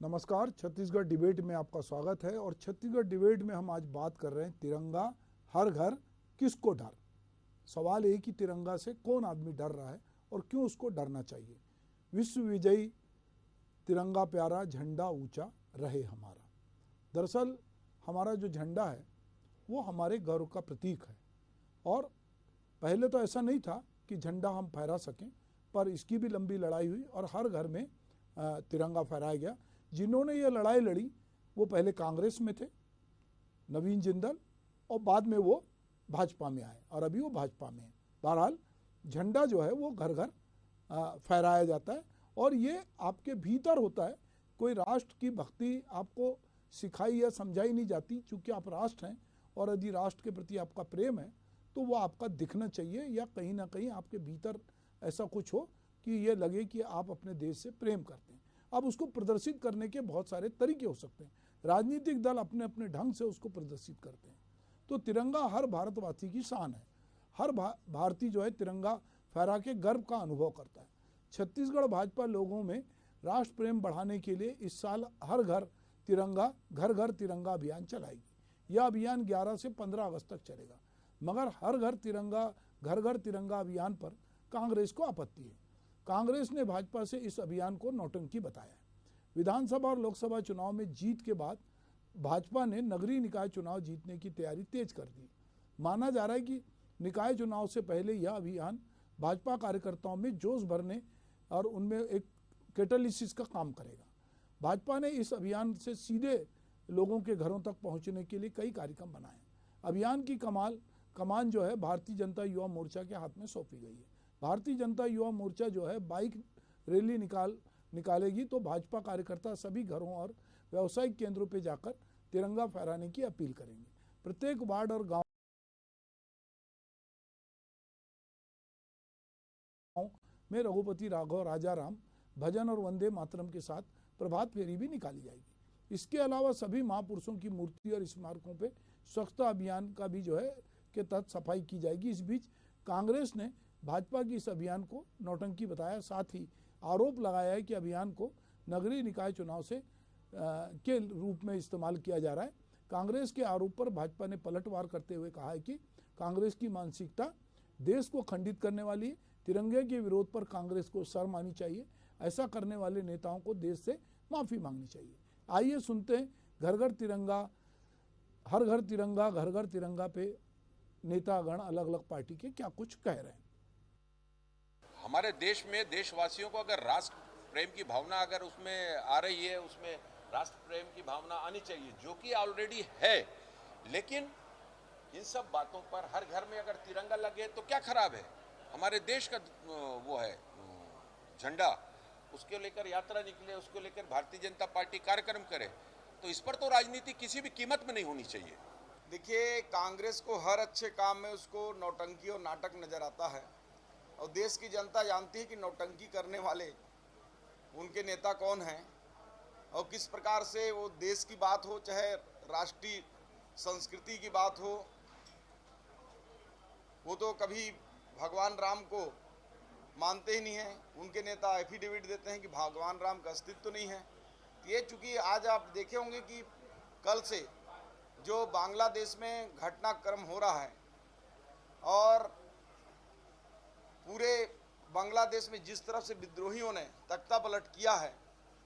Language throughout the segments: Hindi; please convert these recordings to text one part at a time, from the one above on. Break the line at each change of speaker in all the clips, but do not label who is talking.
नमस्कार, छत्तीसगढ़ डिबेट में आपका स्वागत है। और छत्तीसगढ़ डिबेट में हम आज बात कर रहे हैं तिरंगा हर घर किसको डर। सवाल है कि तिरंगा से कौन आदमी डर रहा है और क्यों उसको डरना चाहिए। विश्व विजयी तिरंगा प्यारा, झंडा ऊंचा रहे हमारा। दरअसल हमारा जो झंडा है वो हमारे गौरव का प्रतीक है। और पहले तो ऐसा नहीं था कि झंडा हम फहरा सकें, पर इसकी भी लंबी लड़ाई हुई और हर घर में तिरंगा फहराया गया। जिन्होंने ये लड़ाई लड़ी वो पहले कांग्रेस में थे, नवीन जिंदल, और बाद में वो भाजपा में आए और अभी वो भाजपा में है। बहरहाल झंडा जो है वो घर घर फहराया जाता है और ये आपके भीतर होता है। कोई राष्ट्र की भक्ति आपको सिखाई या समझाई नहीं जाती, चूँकि आप राष्ट्र हैं और यदि राष्ट्र के प्रति आपका प्रेम है तो वो आपका दिखना चाहिए, या कहीं ना कहीं आपके भीतर ऐसा कुछ हो कि ये लगे कि आप अपने देश से प्रेम करते हैं। अब उसको प्रदर्शित करने के बहुत सारे तरीके हो सकते हैं। राजनीतिक दल अपने अपने ढंग से उसको प्रदर्शित करते हैं। तो तिरंगा हर भारतवासी की शान है। हर भारतीय जो है तिरंगा फहरा के गर्व का अनुभव करता है। छत्तीसगढ़ भाजपा लोगों में राष्ट्र प्रेम बढ़ाने के लिए इस साल हर घर तिरंगा, घर घर तिरंगा अभियान चलाएगी। यह अभियान 11 से 15 अगस्त तक चलेगा। मगर हर घर तिरंगा, घर घर तिरंगा अभियान पर कांग्रेस को आपत्ति है। कांग्रेस ने भाजपा से इस अभियान को नौटंकी बताया है। विधानसभा और लोकसभा चुनाव में जीत के बाद भाजपा ने नगरीय निकाय चुनाव जीतने की तैयारी तेज कर दी। माना जा रहा है कि निकाय चुनाव से पहले यह अभियान भाजपा कार्यकर्ताओं में जोश भरने और उनमें एक कैटालिसिस का काम करेगा। भाजपा ने इस अभियान से सीधे लोगों के घरों तक पहुंचने के लिए कई कार्यक्रम बनाए। अभियान की कमान जो है भारतीय जनता युवा मोर्चा के हाथ में सौंपी गई है। भारतीय जनता युवा मोर्चा जो है बाइक रैली निकालेगी, तो भाजपा कार्यकर्ता सभी घरों और व्यावसायिक केंद्रों पर जाकर तिरंगा फहराने की अपील करेंगे। प्रत्येक वार्ड और गांव में रघुपति राघव राजाराम भजन और वंदे मातरम के साथ प्रभात फेरी भी निकाली जाएगी। इसके अलावा सभी महापुरुषों की मूर्ति और स्मारकों पे स्वच्छता अभियान का भी जो है के तहत सफाई की जाएगी। इस बीच कांग्रेस ने भाजपा की इस अभियान को नौटंकी बताया, साथ ही आरोप लगाया है कि अभियान को नगरीय निकाय चुनाव से के रूप में इस्तेमाल किया जा रहा है। कांग्रेस के आरोप पर भाजपा ने पलटवार करते हुए कहा है कि कांग्रेस की मानसिकता देश को खंडित करने वाली है। तिरंगे के विरोध पर कांग्रेस को शर्म आनी चाहिए। ऐसा करने वाले नेताओं को देश से माफ़ी मांगनी चाहिए। आइए सुनते हैं घर घर तिरंगा, हर घर तिरंगा, घर घर तिरंगा पे नेतागण अलग अलग पार्टी के क्या कुछ कह रहे हैं।
हमारे देश में देशवासियों को अगर राष्ट्र प्रेम की भावना अगर उसमें आ रही है, उसमें राष्ट्र प्रेम की भावना आनी चाहिए, जो कि ऑलरेडी है। लेकिन इन सब बातों पर हर घर में अगर तिरंगा लगे तो क्या खराब है। हमारे देश का वो है झंडा, उसके लेकर यात्रा निकले, उसको लेकर भारतीय जनता पार्टी कार्यक्रम करे, तो इस पर तो राजनीति किसी भी कीमत में नहीं होनी चाहिए।
देखिए, कांग्रेस को हर अच्छे काम में उसको नौटंकी और नाटक नजर आता है और देश की जनता जानती है कि नौटंकी करने वाले उनके नेता कौन हैं और किस प्रकार से वो देश की बात हो, चाहे राष्ट्रीय संस्कृति की बात हो, वो तो कभी भगवान राम को मानते ही नहीं हैं। उनके नेता एफिडेविट देते हैं कि भगवान राम का अस्तित्व तो नहीं है। ये चूँकि आज आप देखे होंगे कि कल से जो बांग्लादेश में घटनाक्रम हो रहा है और पूरे बांग्लादेश में जिस तरफ से विद्रोहियों ने तख्ता पलट किया है,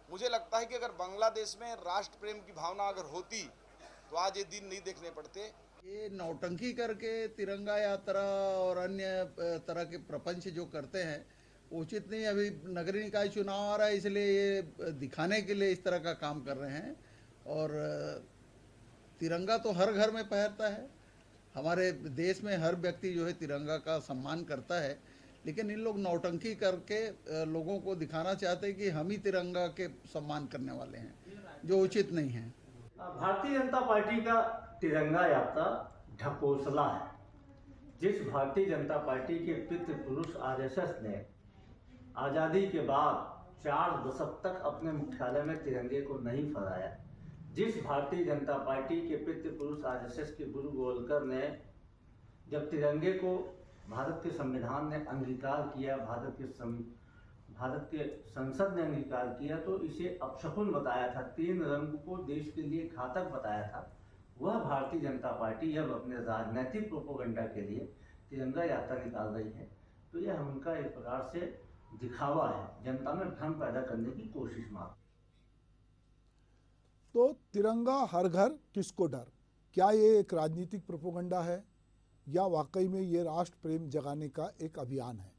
मुझे लगता है कि अगर बांग्लादेश में राष्ट्र प्रेम की भावना अगर होती तो आज ये दिन नहीं देखने पड़ते।
ये नौटंकी करके तिरंगा यात्रा और अन्य तरह के प्रपंच जो करते हैं उचित नहीं। अभी नगरीय निकाय चुनाव आ रहा है, इसलिए ये दिखाने के लिए इस तरह का काम कर रहे हैं। और तिरंगा तो हर घर में पहनता है। हमारे देश में हर व्यक्ति जो है तिरंगा का सम्मान करता है, लेकिन इन लोग नौटंकी करके लोगों को दिखाना चाहते हैं कि हम ही तिरंगा के सम्मान करने वाले हैं, जो उचित नहीं है।
भारतीय जनता पार्टी का तिरंगा यात्रा ढकोसला है। जिस भारतीय जनता पार्टी के पितृ पुरुष आरएसएस ने आज़ादी के बाद 4 दशक तक अपने मुख्यालय में तिरंगे को नहीं फहराया, जिस भारतीय जनता पार्टी के पितृ पुरुष आरएसएस के गुरु गोलकर ने जब तिरंगे को भारत के संविधान ने अंगीकार किया, भारत के संसद ने अंगीकार किया तो इसे अपशकुन बताया था, 3 रंग को देश के लिए घातक बताया था। वह भारतीय जनता पार्टी अब अपने राजनीतिक प्रोपेगेंडा के लिए तिरंगा यात्रा निकाल रही है। तो यह उनका एक प्रकार से दिखावा है, जनता में भ्रम पैदा करने की कोशिश मात्र।
तो तिरंगा हर घर किसको डर, क्या ये एक राजनीतिक प्रोपेगेंडा है या वाकई में ये राष्ट्र प्रेम जगाने का एक अभियान है?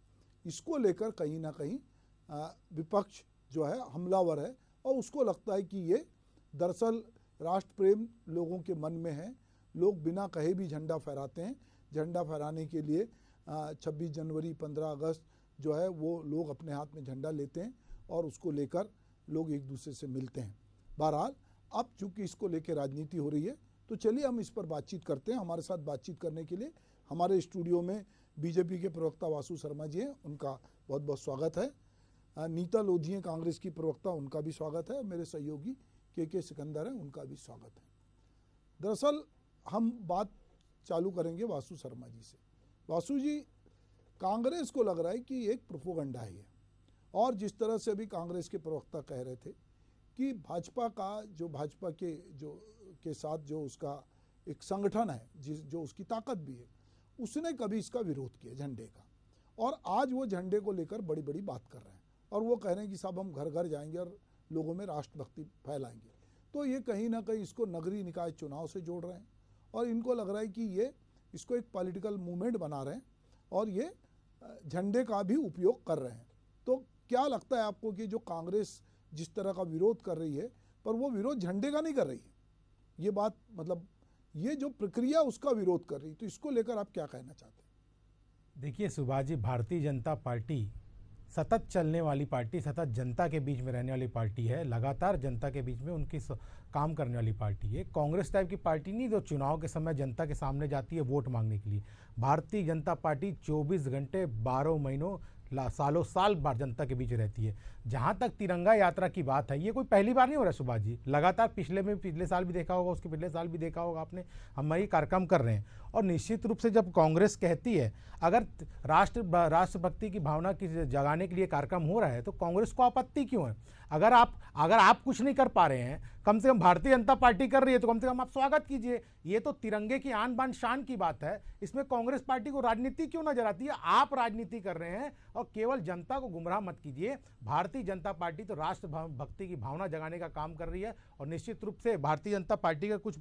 इसको लेकर कहीं ना कहीं विपक्ष जो है हमलावर है और उसको लगता है कि ये दरअसल राष्ट्र प्रेम लोगों के मन में है। लोग बिना कहे भी झंडा फहराते हैं। झंडा फहराने के लिए 26 जनवरी 15 अगस्त जो है वो लोग अपने हाथ में झंडा लेते हैं और उसको लेकर लोग एक दूसरे से मिलते हैं। बहरहाल अब चूंकि इसको लेकर राजनीति हो रही है तो चलिए हम इस पर बातचीत करते हैं। हमारे साथ बातचीत करने के लिए हमारे स्टूडियो में बीजेपी के प्रवक्ता वासु शर्मा जी हैं, उनका बहुत बहुत स्वागत है। नीता लोधी हैं कांग्रेस की प्रवक्ता, उनका भी स्वागत है। मेरे सहयोगी के सिकंदर हैं, उनका भी स्वागत है। दरअसल हम बात चालू करेंगे वासु शर्मा जी से। वासु जी, कांग्रेस को लग रहा है कि एक प्रोपेगेंडा है और जिस तरह से अभी कांग्रेस के प्रवक्ता कह रहे थे कि भाजपा का जो भाजपा के साथ जो उसका एक संगठन है जो उसकी ताकत भी है, उसने कभी इसका विरोध किया झंडे का, और आज वो झंडे को लेकर बड़ी बड़ी बात कर रहे हैं और वो कह रहे हैं कि साहब हम घर घर जाएंगे और लोगों में राष्ट्रभक्ति फैलाएंगे। तो ये कहीं ना कहीं इसको नगरीय निकाय चुनाव से जोड़ रहे हैं और इनको लग रहा है कि ये इसको एक पॉलिटिकल मूवमेंट बना रहे हैं और ये झंडे का भी उपयोग कर रहे हैं। तो क्या लगता है आपको कि जो कांग्रेस जिस तरह का विरोध कर रही है, पर वो विरोध झंडे का नहीं कर रही है, ये बात मतलब ये जो प्रक्रिया उसका विरोध कर रही, तो इसको लेकर आप क्या कहना चाहते हैं?
देखिए सुभाष जी, भारतीय जनता पार्टी सतत चलने वाली पार्टी, सतत जनता के बीच में रहने वाली पार्टी है, लगातार जनता के बीच में उनकी काम करने वाली पार्टी है। कांग्रेस टाइप की पार्टी नहीं जो चुनाव के समय जनता के सामने जाती है वोट मांगने के लिए। भारतीय जनता पार्टी 24 घंटे 12 महीनों सालों साल बार जनता के बीच रहती है। जहाँ तक तिरंगा यात्रा की बात है, ये कोई पहली बार नहीं हो रहा है सुभाष जी, लगातार पिछले साल भी देखा होगा, उसके पिछले साल भी देखा होगा आपने, हम ये कार्यक्रम कर रहे हैं। और निश्चित रूप से जब कांग्रेस कहती है अगर राष्ट्रभक्ति की भावना की जगाने के लिए कार्यक्रम हो रहा है तो कांग्रेस को आपत्ति क्यों है? अगर आप कुछ नहीं कर पा रहे हैं, कम से कम भारतीय जनता पार्टी कर रही है तो कम से कम आप स्वागत कीजिए। ये तो तिरंगे की आन बान शान की बात है, इसमें कांग्रेस पार्टी को राजनीति क्यों नजर आती है? आप राजनीति कर रहे हैं और केवल जनता को गुमराह मत कीजिए। भारतीय जनता पार्टी तो राष्ट्र भक्ति की भावना जगाने का काम कर रही है और निश्चित रूप से भारतीय जनता पार्टी का कुछ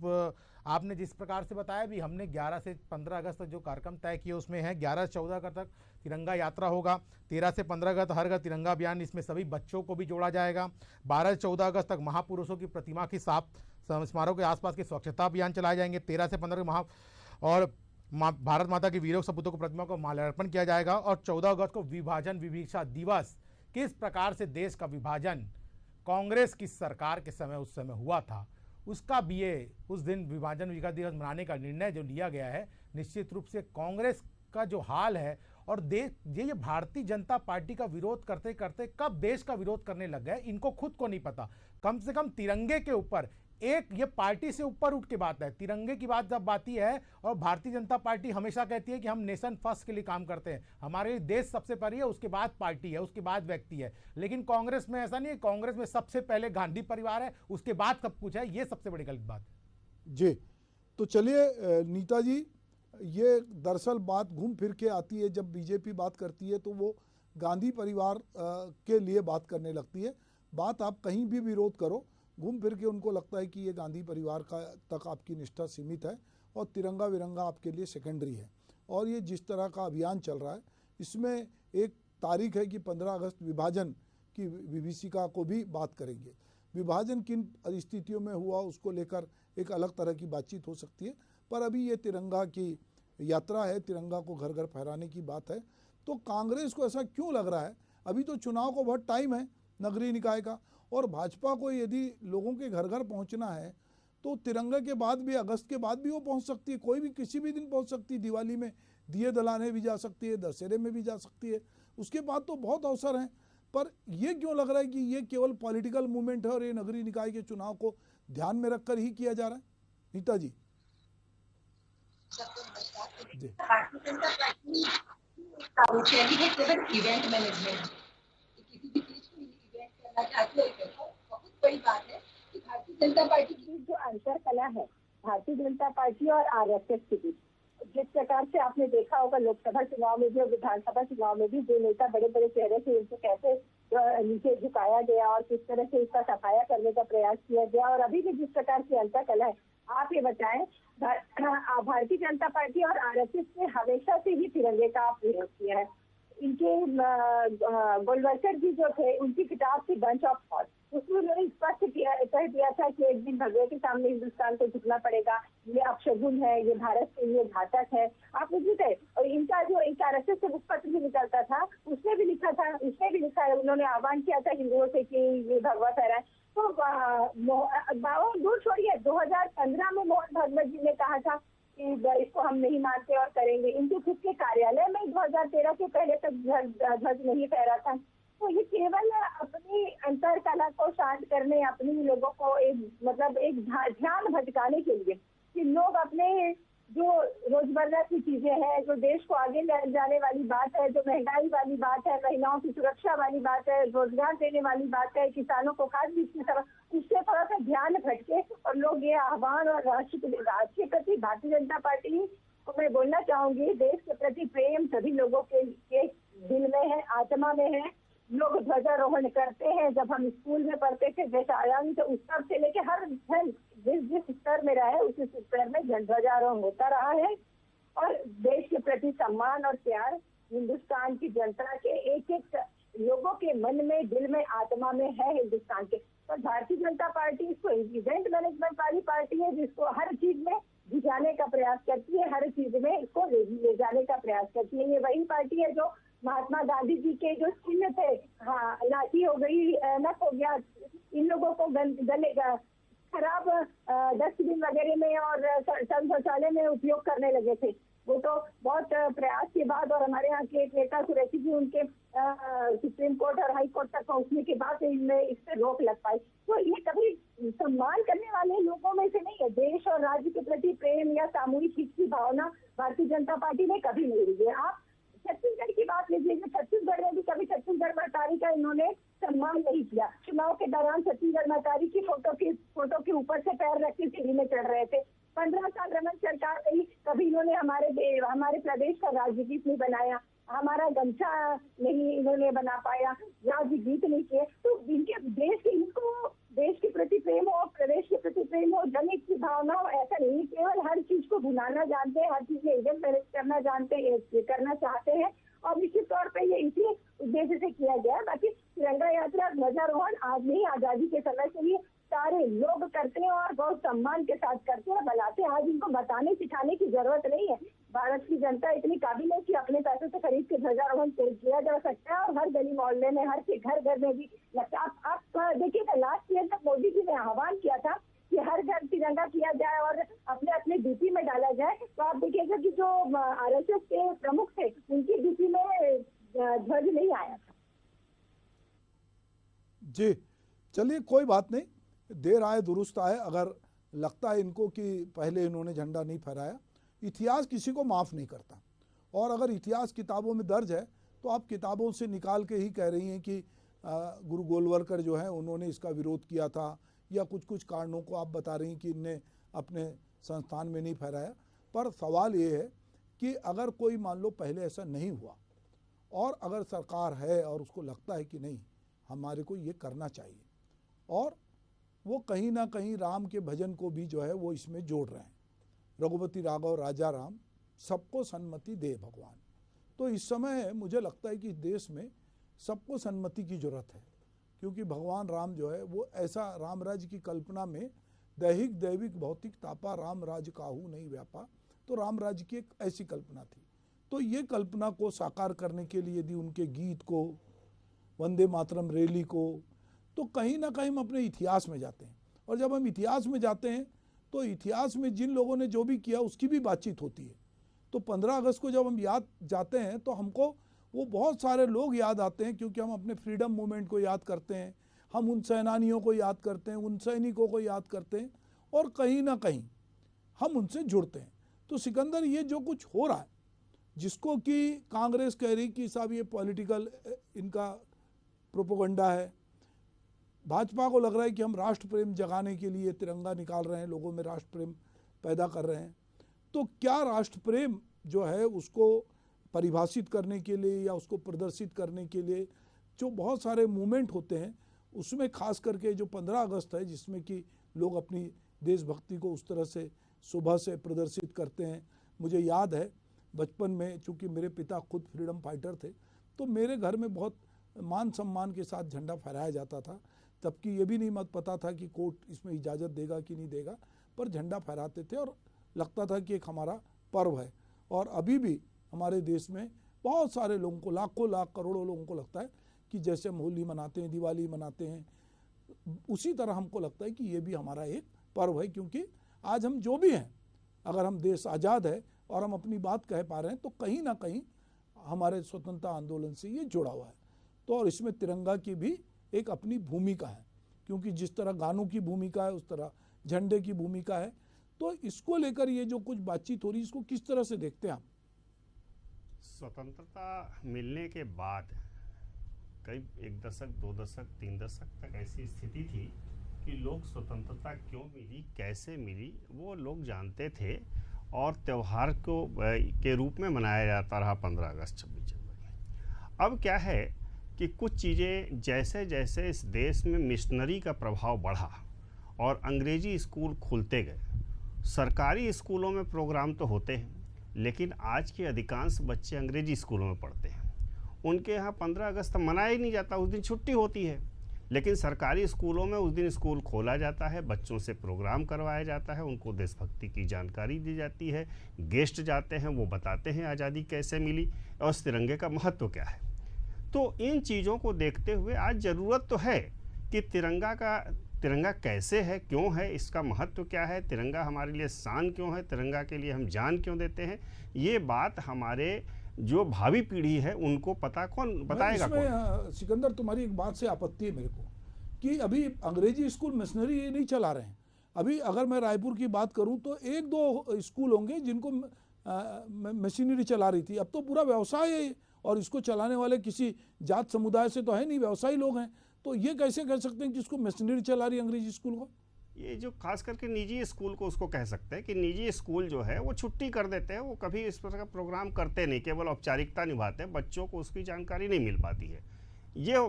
आपने जिस प्रकार से बताया भी, हमने 11 से 15 अगस्त तक जो कार्यक्रम तय किए उसमें है 11 से 14 अगस्त तक तिरंगा यात्रा होगा, 13 से 15 अगस्त हर घर तिरंगा अभियान, इसमें सभी बच्चों को भी जोड़ा जाएगा। 12 से 14 अगस्त तक महापुरुषों की प्रतिमा की स्मारकों के आसपास के स्वच्छता अभियान चलाए जाएंगे। 13 से 15 और भारत माता की वीरों सपूतों को प्रतिमा को माल्यार्पण किया जाएगा। और 14 अगस्त को विभाजन विवक्षा दिवस, किस प्रकार से देश का विभाजन कांग्रेस की सरकार के समय उस समय हुआ था, उसका भी उस दिन विभाजन विकास दिवस मनाने का निर्णय जो लिया गया है, निश्चित रूप से कांग्रेस का जो हाल है और ये भारतीय जनता पार्टी का विरोध करते करते कब देश का विरोध करने लग गए इनको खुद को नहीं पता। कम से कम तिरंगे के ऊपर ये पार्टी से ऊपर उठ के बात है, तिरंगे की बात जब आती है, और भारतीय जनता पार्टी हमेशा कहती है कि हम नेशन फर्स्ट के लिए काम करते हैं, हमारे लिए देश सबसे पहले है, उसके बाद पार्टी है, उसके बाद व्यक्ति है। लेकिन कांग्रेस में ऐसा नहीं है, कांग्रेस में सबसे पहले गांधी परिवार है, उसके बाद सब कुछ है। ये सबसे बड़ी गलत बात है
जी। तो चलिए नीता जी, ये दरअसल बात घूम फिर के आती है, जब बीजेपी बात करती है तो वो गांधी परिवार के लिए बात करने लगती है। बात आप कहीं भी विरोध करो, घूम फिर के उनको लगता है कि ये गांधी परिवार का तक आपकी निष्ठा सीमित है और तिरंगा विरंगा आपके लिए सेकेंडरी है। और ये जिस तरह का अभियान चल रहा है, इसमें एक तारीख है कि 15 अगस्त विभाजन की विभीषिका को भी बात करेंगे। विभाजन किन परिस्थितियों में हुआ उसको लेकर एक अलग तरह की बातचीत हो सकती है, पर अभी ये तिरंगा की यात्रा है, तिरंगा को घर घर फहराने की बात है। तो कांग्रेस को ऐसा क्यों लग रहा है? अभी तो चुनाव को बहुत टाइम है नगरीय निकाय का, और भाजपा को यदि लोगों के घर घर पहुंचना है तो तिरंगा के बाद भी, अगस्त के बाद भी वो पहुंच सकती है, कोई भी किसी भी दिन पहुंच सकती है। दिवाली में दिए दलाने भी जा सकती है, दशहरे में भी जा सकती है, उसके बाद तो बहुत अवसर हैं। पर ये क्यों लग रहा है कि ये केवल पॉलिटिकल मूवमेंट है और ये नगरीय निकाय के चुनाव को ध्यान में रखकर ही किया जा रहा है? नीता जी।
भारतीय जनता पार्टी कार्यशैली है केवल इवेंट मैनेजमेंट, किसी आजादी है देखो, बहुत बड़ी बात है कि भारतीय जनता पार्टी की जो अंतर कला है भारतीय जनता पार्टी और आरएसएस के बीच, जिस प्रकार से आपने देखा होगा लोकसभा चुनाव में भी और विधानसभा चुनाव में भी, जो नेता बड़े बड़े चेहरे थे उनको कैसे नीचे झुकाया गया और किस तरह से इसका सफाया करने का प्रयास किया गया, और अभी भी जिस प्रकार की अंतर कला है। आप ये बताएं, भारतीय जनता पार्टी और आरएसएस ने हमेशा से ही तिरंगे का विरोध किया है। इनके गोलवलकर जी जो थे, उनकी किताब थी बंच ऑफ थॉट, उसमें उन्होंने स्पष्ट कह दिया था कि एक दिन भगवे के सामने हिंदुस्तान को झुकना पड़ेगा, ये अपशगुन है, ये भारत के लिए घातक है। आप मुझे थे, और इनका जो एक आरएसएस से मुखपत्र भी निकलता था उसने भी लिखा है, उन्होंने आह्वान किया था हिंदुओं से कि ये भगवा फहराए। तो दूर छोड़िए, 2015 में मोहन भागवत जी ने कहा था कि इसको हम नहीं मानते और करेंगे। इनके खुद के कार्यालय में 2013 के पहले तक ध्वज नहीं फहरा था। तो ये केवल अपनी अंतर कला को शांत करने, अपनी लोगों को एक ध्यान भटकाने के लिए कि लोग अपने जो रोजमर्रा की चीजें हैं, जो देश को आगे ले जाने वाली बात है, जो महंगाई वाली बात है, महिलाओं की सुरक्षा वाली बात है, रोजगार देने वाली बात है, किसानों को खाद बीज की तरफ, उससे थोड़ा सा ध्यान भटके और लोग ये आह्वान और राष्ट्र के प्रति भारतीय जनता पार्टी को मैं बोलना चाहूंगी, देश के प्रति प्रेम सभी लोगों के दिल में है, आत्मा में है। लोग ध्वजारोहण करते हैं। जब हम स्कूल में पढ़ते थे देशायान, तो उस स्तर से लेके हर जिस स्तर में रहे उस स्तर में ध्वजारोहण होता रहा है। और देश के प्रति सम्मान और प्यार हिंदुस्तान की जनता के एक एक लोगों के मन में, दिल में, आत्मा में है हिंदुस्तान के। और भारतीय जनता पार्टी इसको इवेंट मैनेजमेंट वाली पार्टी है, जिसको हर चीज में भिजाने का प्रयास करती है, हर चीज में इसको ले जाने का प्रयास करती है। ये वही पार्टी है जो महात्मा गांधी जी के जो चिन्ह थे, हाँ, लाठी हो गई, नक हो गया, इन लोगों को गले खराब डस्टबिन वगैरह में और शौचालय में उपयोग करने लगे थे। वो तो बहुत प्रयास के बाद और हमारे यहाँ के एक नेता कुरैशी जी उनके सुप्रीम कोर्ट और हाई कोर्ट तक पहुंचने के बाद इनमें इस पर रोक लग पाई। तो ये कभी सम्मान करने वाले लोगों में से नहीं है। देश और राज्य के प्रति प्रेम या सामूहिक हित की भावना भारतीय जनता पार्टी ने कभी नहीं ली है। आप छत्तीसगढ़ की बात लीजिए, छत्तीसगढ़ में भी कभी छत्तीसगढ़ महतारी का इन्होंने सम्मान नहीं किया। चुनाव के दौरान छत्तीसगढ़ महतारी की फोटो के ऊपर से पैर रख के सीढ़ी में चढ़ रहे थे। 15 साल रमन सरकार रही, कभी इन्होंने हमारे प्रदेश का राज्यगीत नहीं बनाया, हमारा गमछा नहीं इन्होंने बना पाया, राज्य गीत नहीं किए। तो इनके देश के प्रति प्रेम हो, प्रदेश के प्रति प्रेम हो, जनहित की भावना हो, ऐसा नहीं, केवल हर चीज को भुनाना जानते हैं, हर चीज में इवेंट मैनेज करना चाहते हैं। और निश्चित तौर पे ये इसी उद्देश्य से किया गया है। बाकी तिरंगा यात्रा, ध्वजारोहण आज नहीं, आजादी के समय से ही सारे लोग करते हैं और बहुत सम्मान के साथ करते हैं, बनाते हैं। आज इनको बताने सिखाने की जरूरत नहीं है। भारत की जनता इतनी काबिल है कि अपने पैसे से खरीद के ध्वजारोहण किया जा सकता है और हर गली मोहल्ले में, हर के घर में भी लगता है। आप देखिएगा, लास्ट ईयर तक मोदी जी ने आह्वान किया था कि हर घर तिरंगा किया जाए और अपने अपने डीपी में डाला जाए। तो आप देखिएगा कि जो आरएसएस के प्रमुख थे उनकी डीपी में ध्वज नहीं आया था।
जी चलिए, कोई बात नहीं, देर आए दुरुस्त आए। अगर लगता है इनको कि पहले इन्होंने झंडा नहीं फहराया, इतिहास किसी को माफ़ नहीं करता। और अगर इतिहास किताबों में दर्ज है तो आप किताबों से निकाल के ही कह रही हैं कि गुरु गोलवलकर जो है उन्होंने इसका विरोध किया था, या कुछ कारणों को आप बता रही हैं कि इनने अपने संस्थान में नहीं फहराया। पर सवाल ये है कि अगर कोई मान लो पहले ऐसा नहीं हुआ और अगर सरकार है और उसको लगता है कि नहीं हमारे को ये करना चाहिए, और वो कहीं ना कहीं राम के भजन को भी जो है वो इसमें जोड़ रहे हैं, रघुपति राघव राजा राम, सबको सन्मति दे भगवान। तो इस समय मुझे लगता है कि देश में सबको सन्मति की जरूरत है, क्योंकि भगवान राम जो है वो ऐसा, राम राज्य की कल्पना में दैहिक दैविक भौतिक तापा राम राज्य काहू नहीं व्यापा, तो राम राज्य की एक ऐसी कल्पना थी। तो ये कल्पना को साकार करने के लिए यदि उनके गीत को, वंदे मातरम रैली को, तो कहीं ना कहीं हम अपने इतिहास में जाते हैं। और जब हम इतिहास में जाते हैं तो इतिहास में जिन लोगों ने जो भी किया उसकी भी बातचीत होती है। तो 15 अगस्त को जब हम याद जाते हैं तो हमको वो बहुत सारे लोग याद आते हैं, क्योंकि हम अपने फ्रीडम मूवमेंट को याद करते हैं, हम उन सेनानियों को याद करते हैं, उन सैनिकों को याद करते हैं, और कहीं ना कहीं हम उनसे जुड़ते हैं। तो सिकंदर, ये जो कुछ हो रहा है, जिसको कि कांग्रेस कह रही कि साहब ये पॉलिटिकल इनका प्रोपोगंडा है, भाजपा को लग रहा है कि हम राष्ट्र प्रेम जगाने के लिए तिरंगा निकाल रहे हैं, लोगों में राष्ट्र प्रेम पैदा कर रहे हैं। तो क्या राष्ट्र प्रेम जो है उसको परिभाषित करने के लिए या उसको प्रदर्शित करने के लिए जो बहुत सारे मूवमेंट होते हैं, उसमें खास करके जो 15 अगस्त है जिसमें कि लोग अपनी देशभक्ति को उस तरह से सुबह से प्रदर्शित करते हैं। मुझे याद है बचपन में, चूँकि मेरे पिता खुद फ्रीडम फाइटर थे, तो मेरे घर में बहुत मान सम्मान के साथ झंडा फहराया जाता था। तबकि ये भी नहीं मत पता था कि कोर्ट इसमें इजाज़त देगा कि नहीं देगा, पर झंडा फहराते थे और लगता था कि एक हमारा पर्व है। और अभी भी हमारे देश में बहुत सारे लोगों को, लाखों लाख करोड़ों लोगों को लगता है कि जैसे हम होली मनाते हैं, दिवाली मनाते हैं, उसी तरह हमको लगता है कि ये भी हमारा एक पर्व है। क्योंकि आज हम जो भी हैं, अगर हम देश आज़ाद है और हम अपनी बात कह पा रहे हैं तो कहीं ना कहीं हमारे स्वतंत्रता आंदोलन से ये जुड़ा हुआ है। तो और इसमें तिरंगा की भी एक अपनी भूमिका है, क्योंकि जिस तरह गानों की भूमिका है उस तरह झंडे की भूमिका है। तो इसको लेकर ये जो कुछ बातचीत हो रही है, इसको किस तरह से देखते हैं आप?
स्वतंत्रता मिलने के बाद कई 1 दशक, 2 दशक, 3 दशक तक ऐसी स्थिति थी कि लोग स्वतंत्रता क्यों मिली, कैसे मिली, वो लोग जानते थे और त्यौहार को के रूप में मनाया जाता रहा 15 अगस्त, 26 जनवरी। अब क्या है कि कुछ चीज़ें जैसे जैसे इस देश में मिशनरी का प्रभाव बढ़ा और अंग्रेजी स्कूल खुलते गए, सरकारी स्कूलों में प्रोग्राम तो होते हैं लेकिन आज के अधिकांश बच्चे अंग्रेजी स्कूलों में पढ़ते हैं। उनके यहाँ 15 अगस्त मनाया ही नहीं जाता, उस दिन छुट्टी होती है। लेकिन सरकारी स्कूलों में उस दिन स्कूल खोला जाता है, बच्चों से प्रोग्राम करवाया जाता है, उनको देशभक्ति की जानकारी दी जाती है, गेस्ट जाते हैं, वो बताते हैं आज़ादी कैसे मिली और इस तिरंगे का महत्व क्या है। तो इन चीज़ों को देखते हुए आज ज़रूरत तो है कि तिरंगा कैसे है, क्यों है, इसका महत्व क्या है, तिरंगा हमारे लिए शान क्यों है, तिरंगा के लिए हम जान क्यों देते हैं, ये बात हमारे जो भावी पीढ़ी है उनको पता कौन बताएगा कौन?
सिकंदर, तुम्हारी एक बात से आपत्ति है मेरे को कि अभी अंग्रेजी स्कूल मिशनरी नहीं चला रहे हैं। अभी अगर मैं रायपुर की बात करूं तो 1-2 स्कूल होंगे जिनको मशीनरी चला रही थी। अब तो पूरा व्यवसाय है और इसको चलाने वाले किसी जात समुदाय से तो है नहीं, व्यवसायी लोग हैं। तो ये कैसे कह सकते हैं कि इसको मशीनरी चला रही है अंग्रेजी स्कूल को?
ये जो खास करके निजी स्कूल को उसको कह सकते हैं कि निजी स्कूल जो है वो छुट्टी कर देते हैं, वो कभी इस तरह का प्रोग्राम करते नहीं, केवल औपचारिकता निभाते हैं, बच्चों को उसकी जानकारी नहीं मिल पाती है। ये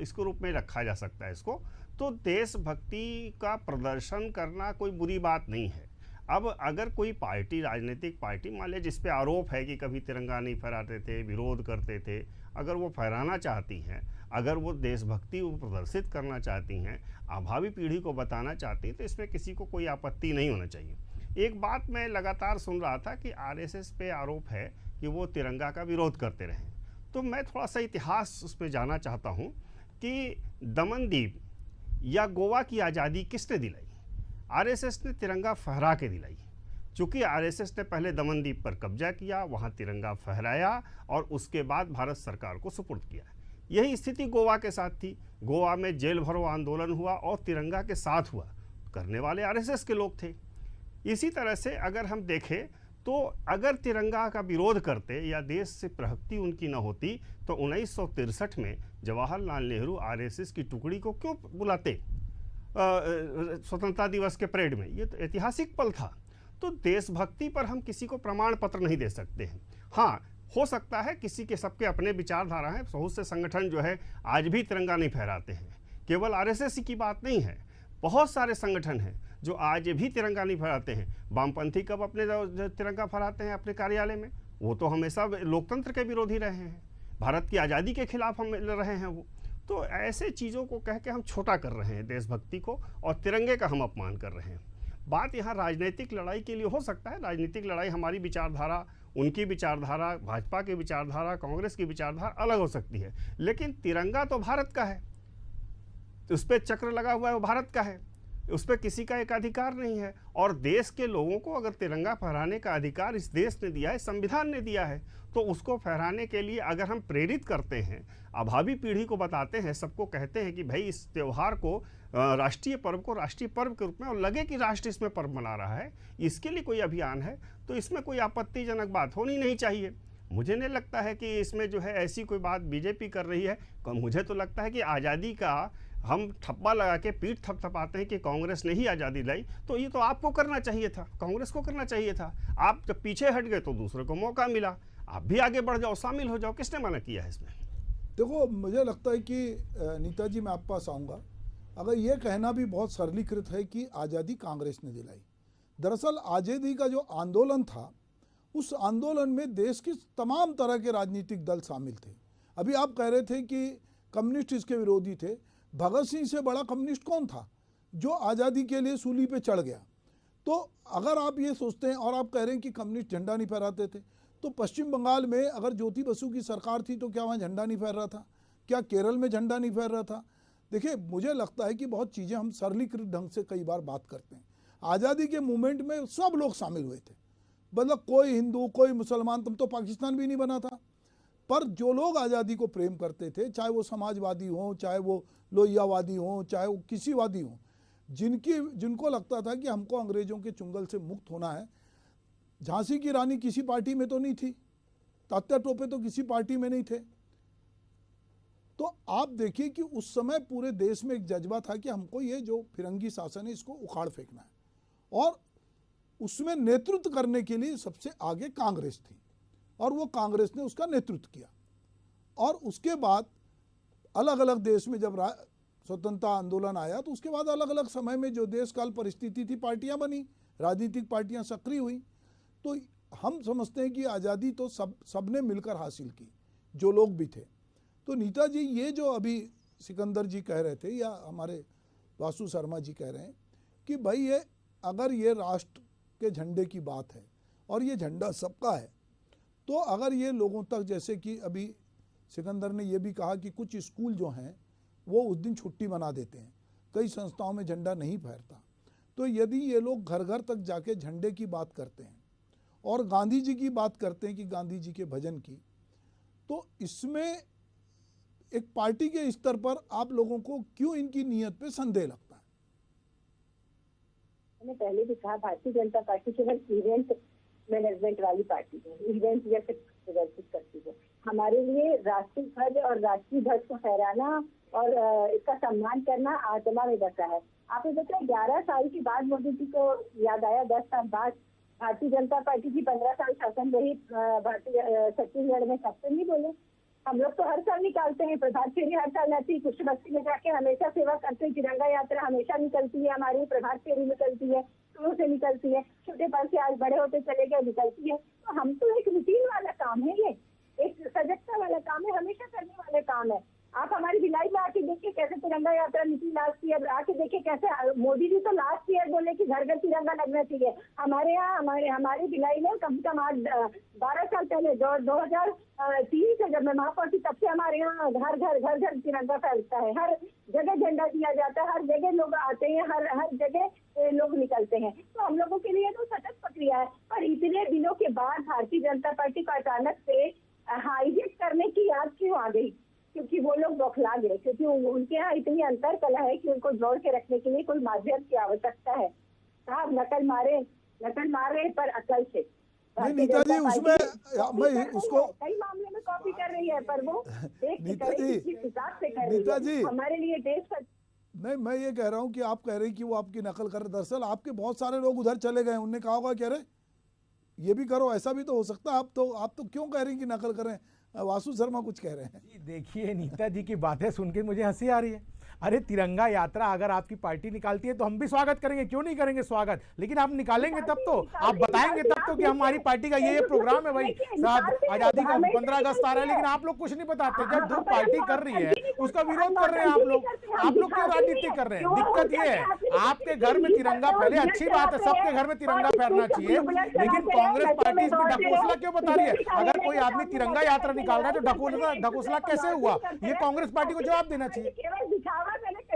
इसको रूप में रखा जा सकता है इसको। तो देशभक्ति का प्रदर्शन करना कोई बुरी बात नहीं है। अब अगर कोई पार्टी, राजनीतिक पार्टी मान ले जिस पे आरोप है कि कभी तिरंगा नहीं फहराते थे, विरोध करते थे, अगर वो फहराना चाहती हैं, अगर वो देशभक्ति प्रदर्शित करना चाहती हैं, भावी पीढ़ी को बताना चाहती हैं, तो इसमें किसी को कोई आपत्ति नहीं होना चाहिए। एक बात मैं लगातार सुन रहा था कि आरएसएस पे आरोप है कि वो तिरंगा का विरोध करते रहे। तो मैं थोड़ा सा इतिहास उस पर जाना चाहता हूँ कि दमनदीप या गोवा की आज़ादी किसने दिलाई? आरएसएस ने तिरंगा फहरा के दिलाई। चूँकि आरएसएस ने पहले दमनदीप पर कब्जा किया, वहाँ तिरंगा फहराया और उसके बाद भारत सरकार को सुपुर्द किया। यही स्थिति गोवा के साथ थी। गोवा में जेल भरो आंदोलन हुआ और तिरंगा के साथ हुआ, करने वाले आरएसएस के लोग थे। इसी तरह से अगर हम देखें तो अगर तिरंगा का विरोध करते या देश से प्रभक्ति उनकी न होती तो 1963 में जवाहरलाल नेहरू आरएसएस की टुकड़ी को क्यों बुलाते स्वतंत्रता दिवस के परेड में? ये तो ऐतिहासिक पल था। तो देशभक्ति पर हम किसी को प्रमाण पत्र नहीं दे सकते हैं। हाँ, हो सकता है किसी के सबके अपने विचारधारा हैं। बहुत से संगठन जो है आज भी तिरंगा नहीं फहराते हैं। केवल आरएसएस की बात नहीं है, बहुत सारे संगठन हैं जो आज भी तिरंगा नहीं फहराते हैं। वामपंथी कब अपने तिरंगा फहराते हैं अपने कार्यालय में? वो तो हमेशा लोकतंत्र के विरोधी रहे हैं, भारत की आज़ादी के खिलाफ हम रहे हैं वो। तो ऐसे चीज़ों को कह के हम छोटा कर रहे हैं देशभक्ति को और तिरंगे का हम अपमान कर रहे हैं। बात यहाँ राजनीतिक लड़ाई के लिए हो सकता है। राजनीतिक लड़ाई, हमारी विचारधारा, उनकी विचारधारा, भाजपा की विचारधारा, कांग्रेस की विचारधारा अलग हो सकती है, लेकिन तिरंगा तो भारत का है, उस पर चक्र लगा हुआ है, वो भारत का है, उस पर किसी का एकाधिकार नहीं है। और देश के लोगों को अगर तिरंगा फहराने का अधिकार इस देश ने दिया है, संविधान ने दिया है, तो उसको फहराने के लिए अगर हम प्रेरित करते हैं, भावी पीढ़ी को बताते हैं, सबको कहते हैं कि भाई इस त्यौहार को, राष्ट्रीय पर्व को राष्ट्रीय पर्व के रूप में, और लगे कि राष्ट्र इसमें पर्व मना रहा है, इसके लिए कोई अभियान है, तो इसमें कोई आपत्तिजनक बात होनी नहीं चाहिए। मुझे नहीं लगता है कि इसमें जो है ऐसी कोई बात बीजेपी कर रही है। मुझे तो लगता है कि आज़ादी का हम ठप्पा लगा के पीठ थपथपाते हैं कि कांग्रेस ने ही आज़ादी लाई, तो ये तो आपको करना चाहिए था, कांग्रेस को करना चाहिए था। आप जब पीछे हट गए तो दूसरे को मौका मिला, आप भी आगे बढ़ जाओ, शामिल हो जाओ। किसने मना किया है इसमें?
देखो, मुझे लगता है कि नीता जी, मैं आप पास आऊँगा। अगर ये कहना भी बहुत सरलीकृत है कि आज़ादी कांग्रेस ने दिलाई, दरअसल आज़ादी का जो आंदोलन था, उस आंदोलन में देश के तमाम तरह के राजनीतिक दल शामिल थे। अभी आप कह रहे थे कि कम्युनिस्ट इसके विरोधी थे। भगत सिंह से बड़ा कम्युनिस्ट कौन था जो आज़ादी के लिए सूली पे चढ़ गया? तो अगर आप ये सोचते हैं और आप कह रहे हैं कि कम्युनिस्ट झंडा नहीं फहराते थे, तो पश्चिम बंगाल में अगर ज्योति बसु की सरकार थी तो क्या वहाँ झंडा नहीं फहर रहा था? क्या केरल में झंडा नहीं फहर रहा था? देखिए, मुझे लगता है कि बहुत चीज़ें हम सरलीकृत ढंग से कई बार बात करते हैं। आज़ादी के मूवमेंट में सब लोग शामिल हुए थे, मतलब कोई हिंदू, कोई मुसलमान, तब तो पाकिस्तान भी नहीं बना था। पर जो लोग आज़ादी को प्रेम करते थे, चाहे वो समाजवादी हों, चाहे वो लोहियावादी हों, चाहे वो किसी वादी हों, जिनको लगता था कि हमको अंग्रेज़ों के चुंगल से मुक्त होना है। झांसी की रानी किसी पार्टी में तो नहीं थी, तात्या टोपे तो किसी पार्टी में नहीं थे। तो आप देखिए कि उस समय पूरे देश में एक जज्बा था कि हमको ये जो फिरंगी शासन है इसको उखाड़ फेंकना है, और उसमें नेतृत्व करने के लिए सबसे आगे कांग्रेस थी, और वो कांग्रेस ने उसका नेतृत्व किया। और उसके बाद अलग अलग देश में जब स्वतंत्रता आंदोलन आया, तो उसके बाद अलग अलग समय में जो देश काल परिस्थिति थी, पार्टियां बनी, राजनीतिक पार्टियां सक्रिय हुई। तो हम समझते हैं कि आज़ादी तो सबने मिलकर हासिल की, जो लोग भी थे। तो नीता जी, ये जो अभी सिकंदर जी कह रहे थे या हमारे वासु शर्मा जी कह रहे हैं कि भाई ये अगर ये राष्ट्र के झंडे की बात है और ये झंडा सबका है, तो अगर ये लोगों तक, जैसे कि अभी सिकंदर ने ये भी कहा कि कुछ स्कूल जो हैं वो उस दिन छुट्टी मना देते हैं, कई संस्थाओं में झंडा नहीं फहरता, तो यदि ये लोग घर घर तक जाके झंडे की बात करते हैं और गांधी जी की बात करते हैं कि गांधी जी के भजन की, तो इसमें एक पार्टी के स्तर पर आप लोगों को क्यों इनकी नीयत पे संदेह लगता है?
मैंने पहले भी कहा, भारतीय जनता पार्टी केवल इवेंट मैनेजमेंट वाली पार्टी है, इवेंट जैसे प्रदर्शित करती है। हमारे लिए राष्ट्रीय ध्वज और राष्ट्रीय ध्वज को फहराना और इसका सम्मान करना आत्मा में बसा है। आपने देखा 11 साल के बाद मोदी जी को याद आया, 10 साल बाद भारतीय जनता पार्टी की 15 साल शासन रही भारतीय छत्तीसगढ़ में, सबसे नहीं बोले। हम लोग तो हर साल निकालते हैं, प्रभात फेरी हर साल आती है, पुष्प बस्ती में जाके हमेशा सेवा करते हैं, तिरंगा यात्रा हमेशा निकलती है हमारी, प्रभात फेरी निकलती है, शुरू से निकलती है, छोटे पल से आज बड़े होते चले गए निकलती है। तो हम तो एक रूटीन वाला काम है, ये एक सजगता वाला काम है, हमेशा करने वाले काम है। आप हमारी भिलाई में आके देखिए कैसे तिरंगा यात्रा निकली लास्ट ईयर, आके देखिए कैसे मोदी जी तो लास्ट ईयर बोले कि घर घर तिरंगा लगना चाहिए। हमारे यहाँ हमारी भिलाई में कम से कम 12 साल पहले 2003 से जब मैं वहाँ पहुंची, तब से हमारे यहाँ घर घर तिरंगा फैलता है, हर जगह झंडा दिया जाता है, हर जगह लोग आते हैं, हर जगह लोग निकलते हैं। तो हम लोगों के लिए तो सतत प्रक्रिया है। पर इतने दिनों के बाद भारतीय जनता पार्टी को अचानक से हाईजेक करने की याद क्यों आ गई? क्योंकि वो लोग बौखला गए, क्योंकि उनके यहाँ इतनी अंतर कला है कि उनको जोड़ के रखने के लिए कोई माध्यम की आवश्यकता है। साहब नकल मार रहे पर अकल से।
नीता जी, उसमें मैं उसको
कई मामले में कॉपी कर रही है, पर वो
नीता जी
हमारे लिए देश का
नहीं, मैं ये कह रहा हूँ कि आप कह रहे हैं कि वो आपकी नकल कर रहे, दरअसल आपके बहुत सारे लोग उधर चले गए, उनने कहा होगा कह रहे ये भी करो, ऐसा भी तो हो सकता है। आप तो क्यों कह रहे हैं कि नकल करें? वासु शर्मा कुछ कह रहे हैं।
देखिए नीता जी की बातें सुन के मुझे हंसी आ रही है। अरे तिरंगा यात्रा अगर आपकी पार्टी निकालती है तो हम भी स्वागत करेंगे, क्यों नहीं करेंगे स्वागत, लेकिन आप निकालेंगे तब तो, आप बताएंगे तब तो कि हमारी पार्टी का ये प्रोग्राम है भाई साहब, आजादी का 15 अगस्त आ रहा है, लेकिन आप लोग कुछ नहीं बताते। जब जो पार्टी कर रही है उसका विरोध कर रहे हैं आप लोग क्यों राजनीति कर रहे हैं? दिक्कत ये है, आपके घर में तिरंगा फैले, अच्छी बात है, सबके घर में तिरंगा फहरना चाहिए, लेकिन कांग्रेस पार्टी इसमें ढकोसला क्यों बता रही है? अगर कोई आदमी तिरंगा यात्रा निकाल रहा है तो ढकोसला कैसे हुआ? ये कांग्रेस पार्टी को जवाब देना चाहिए।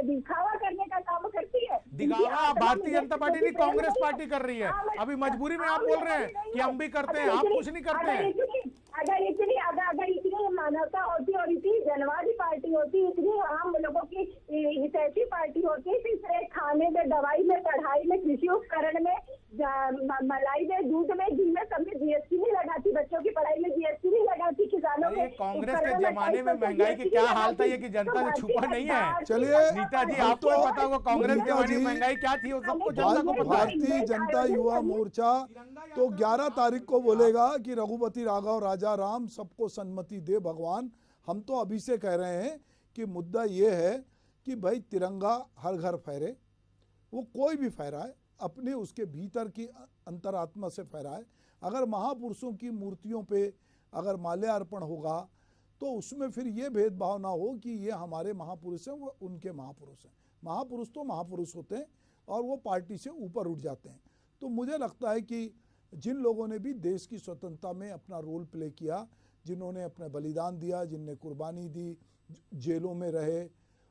दिखावा करने का काम करती है,
दिखावा भारतीय जनता पार्टी नहीं कांग्रेस पार्टी कर रही है। अभी मजबूरी में आप बोल रहे हैं कि हम भी करते हैं, आप कुछ नहीं करते हैं।
अगर इतनी मानवता होती और इतनी जनवादी पार्टी होती, इतनी आम लोगों की ऐसी पार्टी होती, तीसरे खाने में, दवाई में, पढ़ाई में, कृषि उपकरण में, मलाई में, दूध में, घी में, सब में जीएसटी नहीं लगाती, बच्चों की पढ़ाई में जीएसटी नहीं लगाती, किसानों के
कांग्रेस के जमाने में महंगाई की क्या हाल था, ये कि जनता से छुपा नहीं है।
चलिए
नीता जी, आपको पता होगा कांग्रेस के जमाने में महंगाई क्या थी, वो सबको जनता को पता है।
भारतीय जनता युवा मोर्चा तो 11 तारीख को बोलेगा कि रघुपति राघव राजा राम, सबको सन्मति दे भगवान। हम तो अभी से कह रहे हैं कि मुद्दा ये है कि भाई तिरंगा हर घर फहरे, वो कोई भी फहराए, अपने उसके भीतर की अंतरात्मा से फहराए। अगर महापुरुषों की मूर्तियों पे अगर माल्यार्पण होगा तो उसमें फिर ये भेदभाव ना हो कि ये हमारे महापुरुष हैं, वो उनके महापुरुष हैं। महापुरुष तो महापुरुष होते हैं और वो पार्टी से ऊपर उठ जाते हैं। तो मुझे लगता है कि जिन लोगों ने भी देश की स्वतंत्रता में अपना रोल प्ले किया, जिन्होंने अपना बलिदान दिया, जिनने कुर्बानी दी, जेलों में रहे,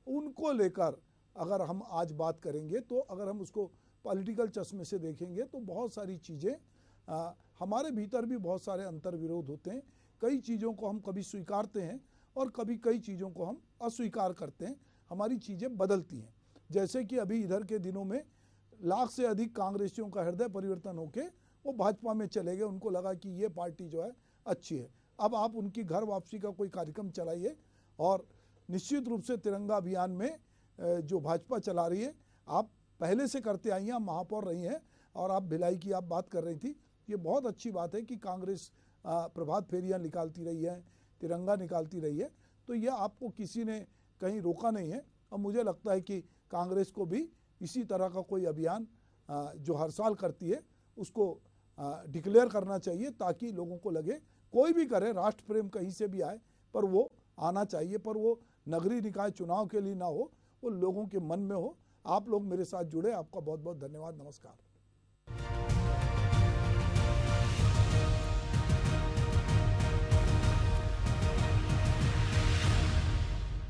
उनको लेकर अगर हम आज बात करेंगे तो अगर हम उसको पॉलिटिकल चश्मे से देखेंगे तो बहुत सारी चीज़ें हमारे भीतर भी बहुत सारे अंतर विरोध होते हैं। कई चीज़ों को हम कभी स्वीकारते हैं और कभी कई चीज़ों को हम अस्वीकार करते हैं। हमारी चीज़ें बदलती हैं। जैसे कि अभी इधर के दिनों में लाख से अधिक कांग्रेसियों का हृदय परिवर्तन होके वो भाजपा में चले गए। उनको लगा कि ये पार्टी जो है अच्छी है। अब आप उनकी घर वापसी का कोई कार्यक्रम चलाइए और निश्चित रूप से तिरंगा अभियान में जो भाजपा चला रही है, आप पहले से करते आई हैं, आप महापौर रही हैं और आप भिलाई की आप बात कर रही थी। ये बहुत अच्छी बात है कि कांग्रेस प्रभात फेरियां निकालती रही है, तिरंगा निकालती रही है। तो यह आपको किसी ने कहीं रोका नहीं है। और मुझे लगता है कि कांग्रेस को भी इसी तरह का कोई अभियान जो हर साल करती है उसको डिक्लेयर करना चाहिए, ताकि लोगों को लगे कोई भी करे, राष्ट्र प्रेम कहीं से भी आए, पर वो आना चाहिए, पर वो नगरीय निकाय चुनाव के लिए ना हो, वो लोगों के मन में हो। आप लोग मेरे साथ जुड़े, आपका बहुत बहुत धन्यवाद। नमस्कार।